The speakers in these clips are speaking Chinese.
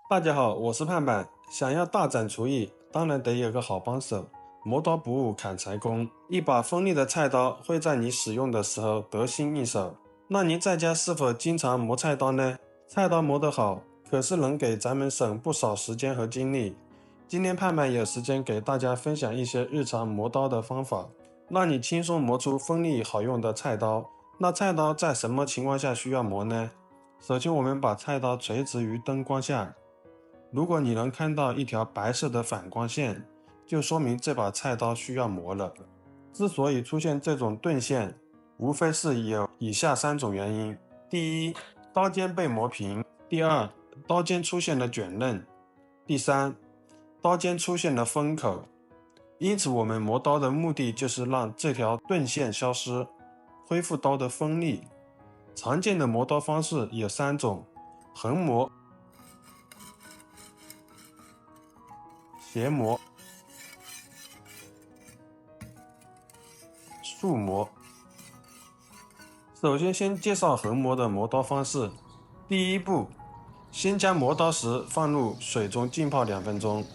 大家好，我是盼盼。想要大展厨艺，当然得有个好帮手。磨刀不误砍柴工，一把锋利的菜刀会在你使用的时候得心应手。那您在家是否经常磨菜刀呢？菜刀磨得好，可是能给咱们省不少时间和精力。今天盼盼有时间给大家分享一些日常磨刀的方法，让你轻松磨出锋利好用的菜刀。那菜刀在什么情况下需要磨呢？首先，我们把菜刀垂直于灯光下。如果你能看到一条白色的反光线，就说明这把菜刀需要磨了。之所以出现这种钝线，无非是有以下3种原因：第一，刀尖被磨平；第二，刀尖出现了卷刃；第三，刀尖出现了封口。因此，我们磨刀的目的就是让这条钝线消失，恢复刀的锋利。常见的磨刀方式有3种：横磨、斜磨、竖磨。首先介绍横磨的磨刀方式。第一步，先将磨刀石放入水中浸泡2分钟。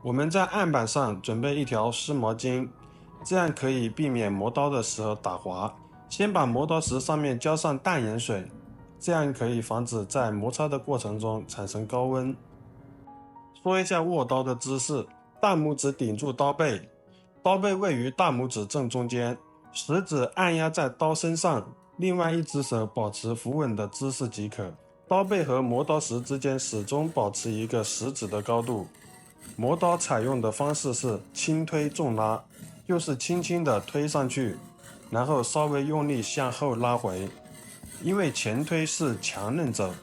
我们在案板上准备一条湿毛巾，这样可以避免磨刀的时候打滑。先把磨刀石上面浇上淡盐水，这样可以防止在摩擦的过程中产生高温。说一下握刀的姿势，大拇指顶住刀背，刀背位于大拇指正中间，食指按压在刀身上，另外一只手保持扶稳的姿势即可。刀背和磨刀石之间始终保持一个食指的高度。磨刀采用的方式是轻推重拉，就是轻轻地推上去，然后稍微用力向后拉回。因为前推是强刃走，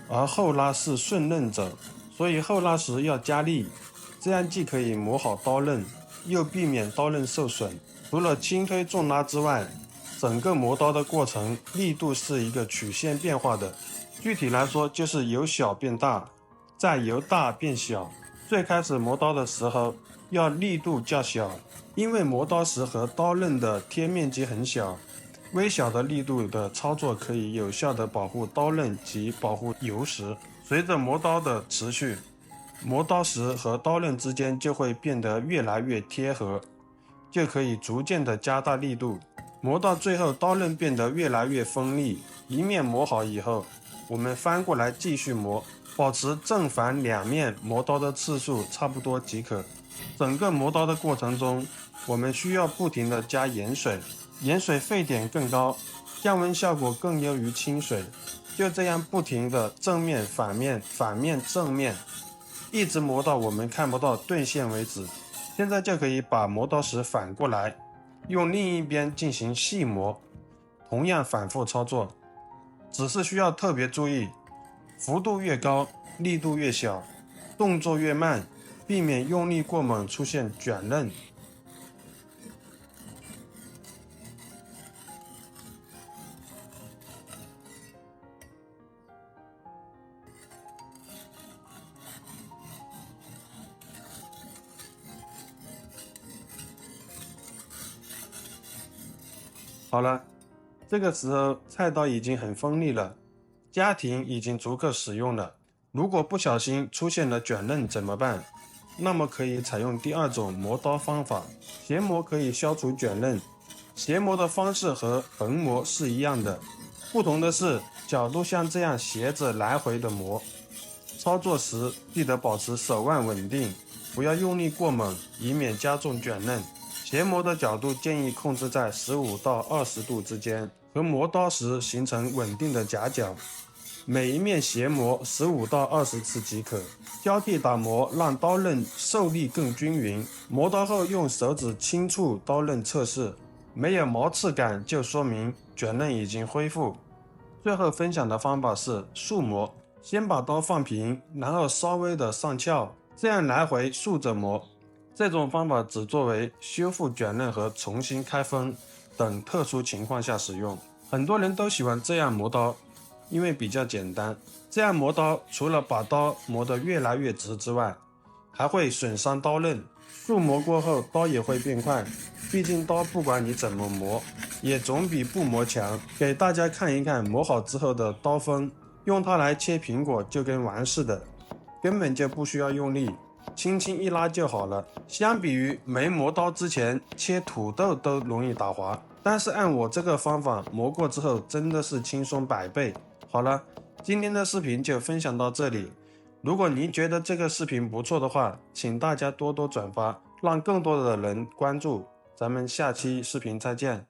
而后拉是顺刃走，所以后拉时要加力，这样既可以磨好刀刃，又避免刀刃受损。除了轻推重拉之外，整个磨刀的过程力度是一个曲线变化的，具体来说就是由小变大，再由大变小。最开始磨刀的时候要力度较小，因为磨刀石和刀刃的贴面积很小，微小的力度的操作可以有效地保护刀刃及保护油石。随着磨刀的持续，磨刀石和刀刃之间就会变得越来越贴合，就可以逐渐地加大力度，磨到最后刀刃变得越来越锋利。一面磨好以后，我们翻过来继续磨，保持正反2面磨刀的次数差不多即可。整个磨刀的过程中，我们需要不停地加盐水，盐水沸点更高，降温效果更优于清水。就这样不停地正面反面反面正面，一直磨到我们看不到钝线为止。现在就可以把磨刀石反过来，用另一边进行细磨，同样反复操作，只是需要特别注意，幅度越高，力度越小，动作越慢，避免用力过猛出现卷刃。好了，这个时候菜刀已经很锋利了，家庭已经足够使用了。如果不小心出现了卷刃怎么办？那么可以采用第2种磨刀方法，斜磨可以消除卷刃。斜磨的方式和横磨是一样的，不同的是角度像这样斜着来回的磨。操作时记得保持手腕稳定，不要用力过猛，以免加重卷刃。斜磨的角度建议控制在15到20度之间，和磨刀时形成稳定的夹角。每一面斜磨15到20次即可，交替打磨，让刀刃受力更均匀。磨刀后用手指轻触刀刃测试，没有毛刺感就说明卷刃已经恢复。最后分享的方法是竖磨，先把刀放平，然后稍微的上翘，这样来回竖着磨。这种方法只作为修复卷刃和重新开封等特殊情况下使用。很多人都喜欢这样磨刀，因为比较简单。这样磨刀除了把刀磨得越来越直之外，还会损伤刀刃。竖磨过后刀也会变快，毕竟刀不管你怎么磨，也总比不磨强。给大家看一看磨好之后的刀锋，用它来切苹果就跟完事的，根本就不需要用力，轻轻一拉就好了。相比于没磨刀之前切土豆都容易打滑，但是按我这个方法磨过之后真的是轻松100倍。好了，今天的视频就分享到这里。如果您觉得这个视频不错的话，请大家多多转发，让更多的人关注。咱们下期视频再见。